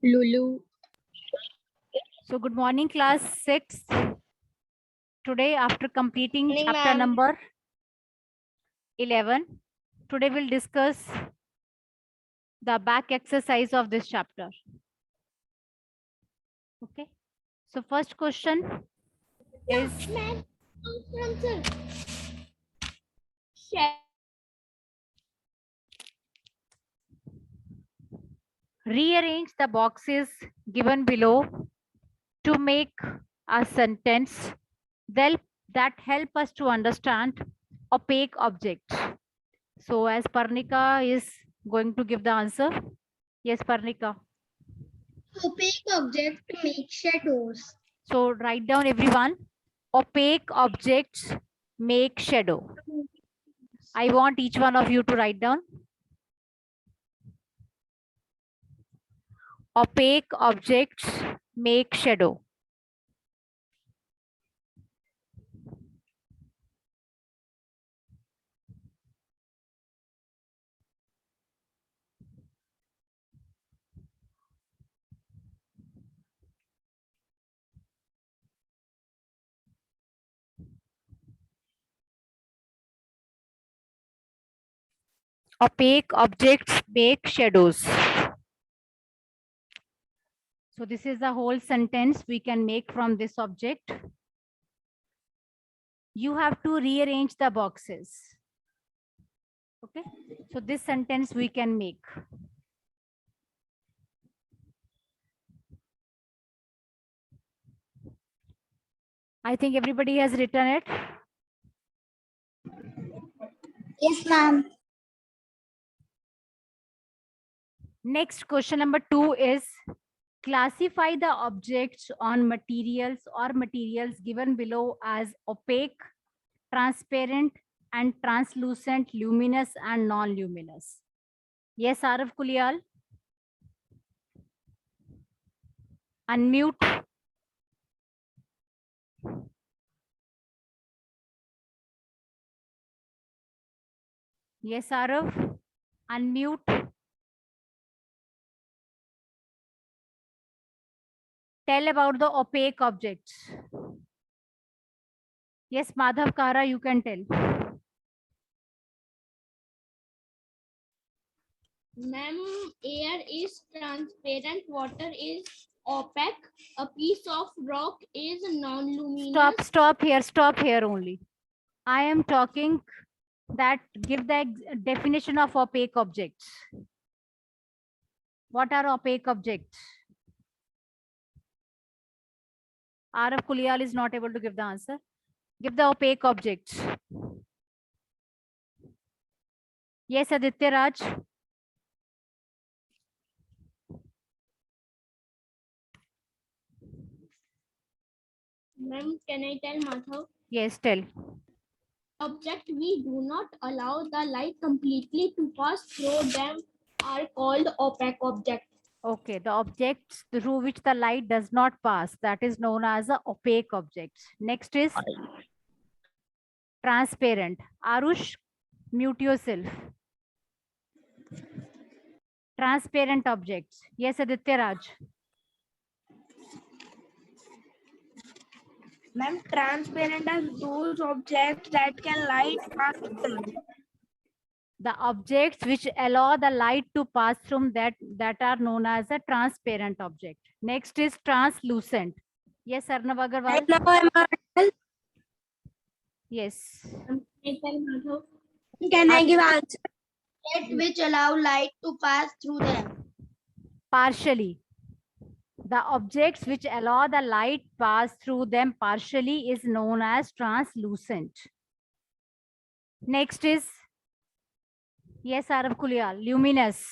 Lulu. So good morning, class 6. Today, after completing Morning, chapter ma'am. number 11, today we'll discuss the back exercise of this chapter. Okay. So first question is, rearrange the boxes given below to make a sentence that help us to understand opaque objects. So as Parnika is going to give the answer. Yes, Parnika. Opaque object to make shadows. So write down everyone. Opaque objects make shadow. I want each one of you to write down. Opaque objects make shadow. Opaque objects make shadows. So this is the whole sentence we can make from this object. You have to rearrange the boxes. Okay. So this sentence we can make. I think everybody has written it. Yes, ma'am. Next, question number 2 is, classify the objects on materials or materials given below as opaque, transparent, and translucent, luminous, and non-luminous. Yes, Arav Kulial. Unmute. Yes, Arav. Unmute. Tell about the opaque objects. Yes, Madhav Kara, you can tell. Ma'am, air is transparent, water is opaque, a piece of rock is non-luminous. Stop here only. I am talking that give the definition of opaque objects. What are opaque objects? Arav Kulial is not able to give the answer. Give the opaque objects. Yes, Aditya Raj. Ma'am, can I tell Madhav? Yes, tell. Object we do not allow the light completely to pass through them are called opaque objects. Okay, the objects through which the light does not pass, that is known as the opaque objects. Next is transparent. Arush, mute yourself. Transparent objects. Yes, Aditya Raj. Ma'am, transparent are those objects that can light pass through. The objects which allow the light to pass through that are known as a transparent object. Next is translucent. Yes, Arnav Agarwal. Right now I'm audible. Yes. Can I tell Madhav? Can I give answer? That which allow light to pass through them. Partially. The objects which allow the light pass through them partially is known as translucent. Next is, yes, Arav Kulial, luminous.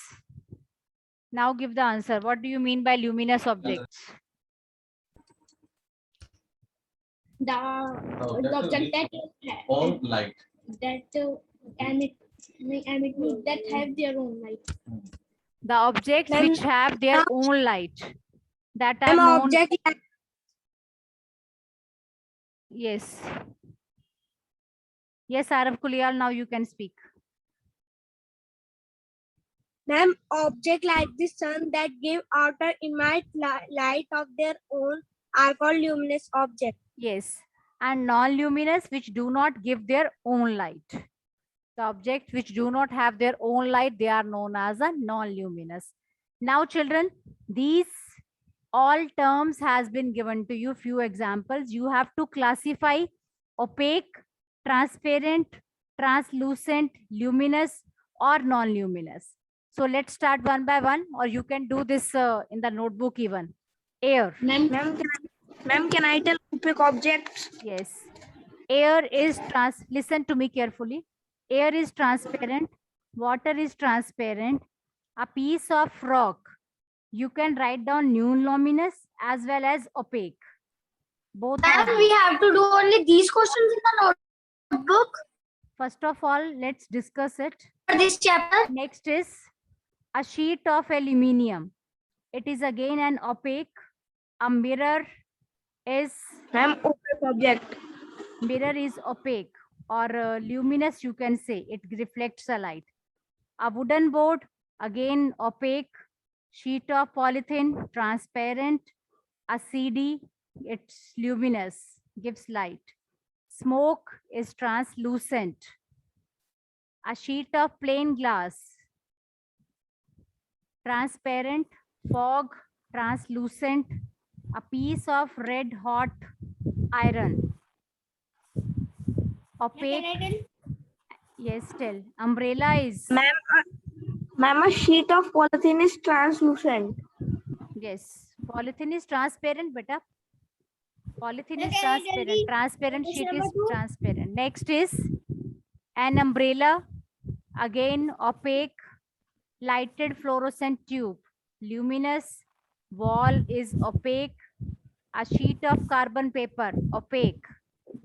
Now give the answer. What do you mean by luminous objects? The object that all light. that emit that have their own light. The objects Ma'am, which have their now- own light that are I'm known. object. Yes. Yes, Arav Kulial, now you can speak. Ma'am, object like the sun that give outer image light of their own are called luminous objects. Yes. And non-luminous, which do not give their own light. The objects which do not have their own light, they are known as a non-luminous. Now, children, these all terms has been given to you. Few examples. You have to classify opaque, transparent, translucent, luminous, or non-luminous. So let's start one by one, or you can do this in the notebook even. Air. Ma'am, Ma'am, can I tell opaque objects? Yes. Air is listen to me carefully. Air is transparent. Water is transparent. A piece of rock. You can write down non-luminous as well as opaque. Both are. Ma'am, we have to do only these questions in the notebook First of all, let's discuss it. for this chapter. Next is a sheet of aluminium. It is again an opaque. A mirror is Object. opaque or luminous, you can say. It reflects the light. A wooden board, again opaque. Sheet of polythene, transparent. A CD, it's luminous, gives light. Smoke is translucent. A sheet of plain glass, transparent. Fog, translucent. A piece of red hot iron, opaque. Yes, tell. Umbrella is, Ma'am, a sheet of polythene is translucent. yes, polythene is transparent, beta. Polythene is Okay, transparent. Jaldi. Transparent sheet Question is number 2. transparent. Next is an umbrella, again opaque. Lighted fluorescent tube, luminous. Wall is opaque. A sheet of carbon paper, opaque.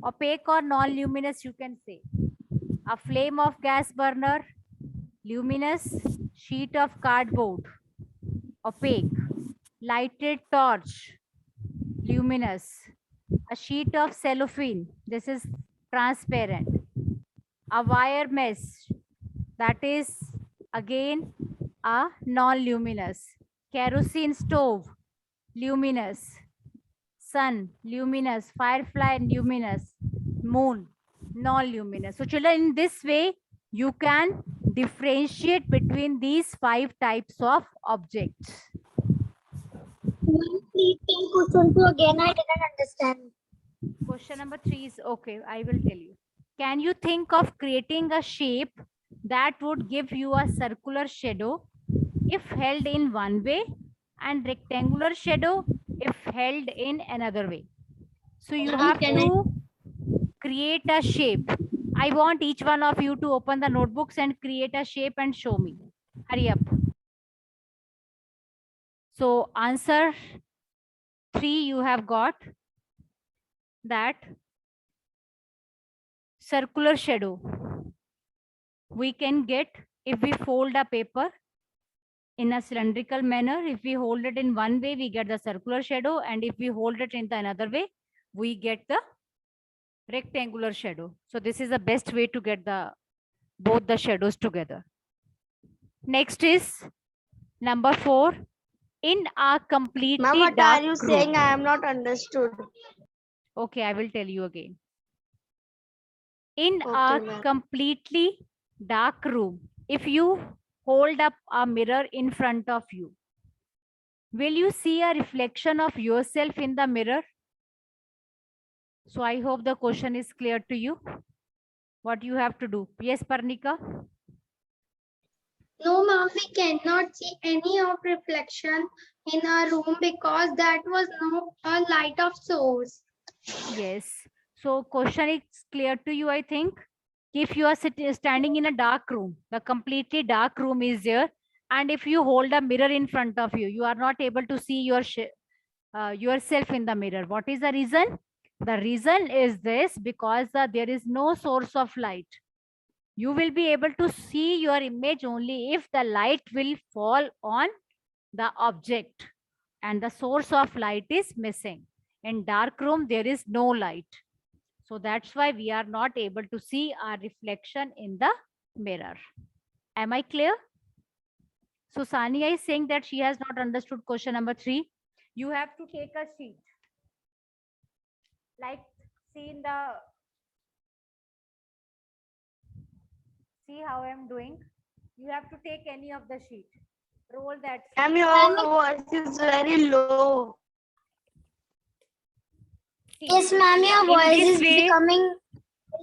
Opaque or non-luminous, you can say. A flame of gas burner, luminous. Sheet of cardboard, opaque. Lighted torch, luminous. A sheet of cellophane, this is transparent. A wire mesh, that is again a non-luminous. Kerosene stove, luminous. Sun, luminous. Firefly, luminous. Moon, non-luminous. So children, in this way, you can differentiate between these 5 types of objects. Please tell question 2 again. I didn't understand. Question number 3 is okay. I will tell you. Can you think of creating a shape that would give you a circular shadow if held in one way and rectangular shadow if held in another way? So you have to create a shape. I want each one of you to open the notebooks and create a shape and show me. Hurry up. So answer 3 you have got that circular shadow we can get if we fold a paper in a cylindrical manner. If we hold it in one way, we get the circular shadow, and if we hold it in the another way, we get the rectangular shadow. So this is the best way to get the both the shadows together. Next is number 4. In a completely Ma'am, what dark are you room. saying? I am not understood. Okay, I will tell you again. In Okay, a ma'am. completely dark room, if you hold up a mirror in front of you, will you see a reflection of yourself in the mirror? So I hope the question is clear to you. What you have to do. Yes, Parnika? No, ma'am, we cannot see any of reflection in our room because that was no a light of source. Yes. So question is clear to you, I think. If you are standing in a dark room, the completely dark room is there, and if you hold a mirror in front of you, you are not able to see your yourself in the mirror. What is the reason? The reason is this, because there is no source of light. You will be able to see your image only if the light will fall on the object and the source of light is missing. In dark room, there is no light. So that's why we are not able to see our reflection in the mirror. Am I clear? So Sania is saying that she has not understood question number 3. You have to take a sheet. Like see how I am doing. You have to take any of the sheet. Roll that sheet. Ma'am, your voice is very low. Yes, ma'am, your voice is becoming.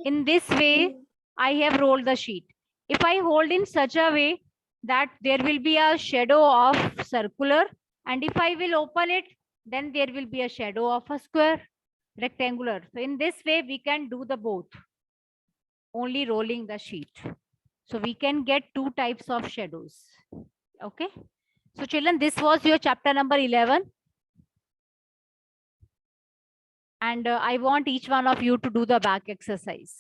In this way, I have rolled the sheet. If I hold in such a way that there will be a shadow of circular, and if I will open it, then there will be a shadow of a square, rectangular. So in this way, we can do the both, only rolling the sheet. So we can get 2 types of shadows. Okay. So children, this was your chapter number 11. And I want each one of you to do the back exercise.